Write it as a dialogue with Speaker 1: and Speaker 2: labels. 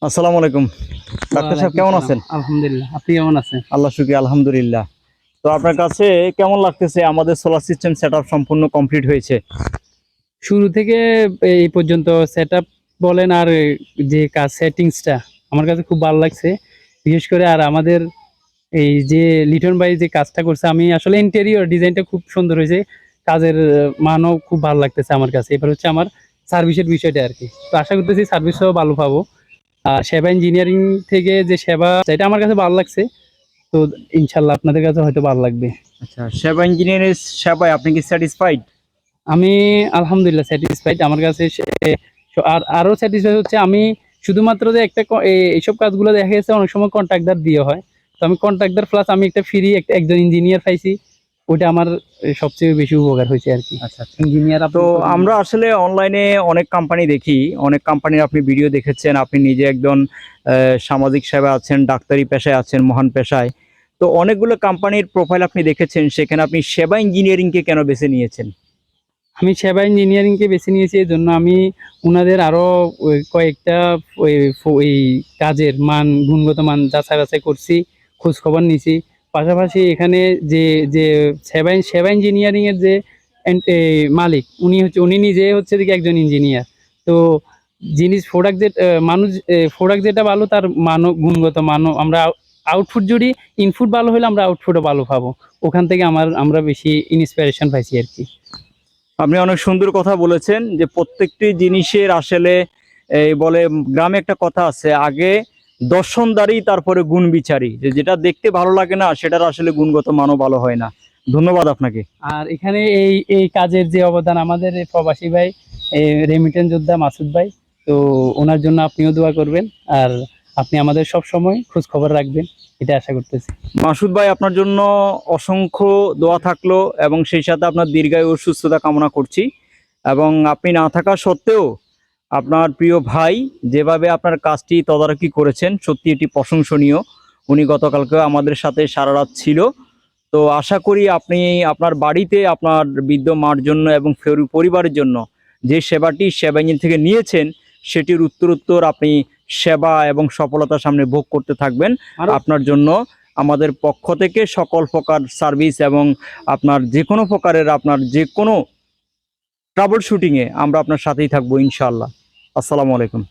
Speaker 1: আসসালামু আলাইকুম। ডাক্তার সাহেব কেমন আছেন?
Speaker 2: আলহামদুলিল্লাহ। আপনি কেমন আছেন?
Speaker 1: আল্লাহ শুকরিয়া, আলহামদুলিল্লাহ। তো আপনার কাছে কেমন লাগতেছে আমাদের সোলার সিস্টেম সেটআপ সম্পূর্ণ কমপ্লিট হয়েছে?
Speaker 2: শুরু থেকে এই পর্যন্ত সেটআপ বলেন আর যে কাজ সেটিংসটা আমার কাছে খুব ভালো লাগছে। বিশেষ করে আর আমাদের এই যে লিটন ভাই যে কাজটা করছে, আমি আসলে ইন্টেরিয়র ডিজাইনটা খুব সুন্দর হয়েছে। কাজের মানও খুব ভালো লাগতেছে আমার কাছে। এবার হচ্ছে আমার সার্ভিসের বিষয়টা আরকি। তো আশা করতেছি সার্ভিসও ভালো পাবো। আর সেবা ইঞ্জিনিয়ারিং থেকে যে সেবা এটা আমার কাছে ভালো লাগছে। তো ইনশাআল্লাহ আপনাদের কাছে হয়তো ভালো লাগবে।
Speaker 1: আচ্ছা, সেবা ইঞ্জিনিয়ারের সেবায় আপনি কি স্যাটিসফাইড?
Speaker 2: আমি আলহামদুলিল্লাহ স্যাটিসফাইড। আমার কাছে আর আরো স্যাটিসফাইড হচ্ছে আমি শুধুমাত্র যে একটা এইসব কাজগুলো দেখা গেছে অনেক সময় কন্ট্রাক্টর দিয়ে হয়। তো আমি কন্ট্রাক্টর প্লাস আমি একটা ফ্রি একজন ইঞ্জিনিয়ার পাইছি। ওইটা আমার সবচেয়ে বেশি উপকার হয়েছে আরকি।
Speaker 1: আচ্ছা, আচ্ছা।
Speaker 2: ইঞ্জিনিয়ার
Speaker 1: তো আমরা আসলে অনলাইনে অনেক কোম্পানি দেখি, অনেক কোম্পানির আপনি ভিডিও দেখেছেন, আপনি নিজে একজন সামাজিক সেবায় আছেন, ডাক্তারি পেশায় আছেন, মহান পেশায়। তো অনেকগুলো কোম্পানির প্রোফাইল আপনি দেখেছেন, সেখানে আপনি সেবা ইঞ্জিনিয়ারিংকে কেন বেছে নিয়েছেন?
Speaker 2: আমি সেবা ইঞ্জিনিয়ারিংকে বেছে নিয়েছি এজন্য আমি উনাদের আরো কয়েকটা ওই ওই কাজের মান গুণগত মান যাচাই করছি, খোঁজ খবর নিছি। পাশাপাশি এখানে যে যে সেবা ইঞ্জিনিয়ারিং এর যে মালিক উনি নিজে হচ্ছে দিকে একজন ইঞ্জিনিয়ার। তো জিনিস প্রোডাক্ট যে মানুষ প্রোডাক্ট যেটা ভালো তার মানও গুণগত মানও আমরা আউটপুট যদি ইনপুট ভালো হলে আমরা আউটপুটও ভালো পাবো। ওখান থেকে আমরা বেশি ইন্সপিরেশন পাইছি আরকি।
Speaker 1: আপনি অনেক সুন্দর কথা বলেছেন যে প্রত্যেকটি জিনিসের আসলে এই বলে গ্রামে একটা কথা আছে, আগে দর্শনদারি তারপরে গুণ বিচারি, যে যেটা দেখতে ভালো লাগে না সেটার আসলে গুণগত মানও ভালো হয় না। ধন্যবাদ আপনাকে।
Speaker 2: আর এখানে এই কাজের যে অবদান আমাদের এই প্রবাসী ভাই রেমিটেন্স যোদ্ধা মাসুদ ভাই, তো ওনার জন্য আপনিও দোয়া করবেন। আর আপনি আমাদের সব সময় খোঁজ খবর রাখবেন, এটা আশা করতেছি।
Speaker 1: মাসুদ ভাই, আপনার জন্য অসংখ্য দোয়া থাকলো এবং সেই সাথে আপনার দীর্ঘায়ু ও সুস্থতা কামনা করছি। এবং আপনি না থাকা সত্ত্বেও আপনার প্রিয় ভাই যেভাবে আপনার কাজটি তদারকি করেছেন, সত্যি এটি প্রশংসনীয়। উনি গতকালকে আমাদের সাথে সারা রাত ছিল। তো আশা করি আপনি আপনার বাড়িতে আপনার বৃদ্ধ মার জন্য এবং পরিবারের জন্য যে সেবাটি সেবা ইঞ্জিন থেকে নিয়েছেন, সেটির উত্তরোত্তর আপনি সেবা এবং সফলতার সামনে ভোগ করতে থাকবেন। আপনার জন্য আমাদের পক্ষ থেকে সকল প্রকার সার্ভিস এবং আপনার যে কোনো প্রকারের আপনার যে কোনো ট্রাবল শুটিংয়ে আমরা আপনার সাথেই থাকবো ইনশাআল্লাহ। আসসালামু আলাইকুম।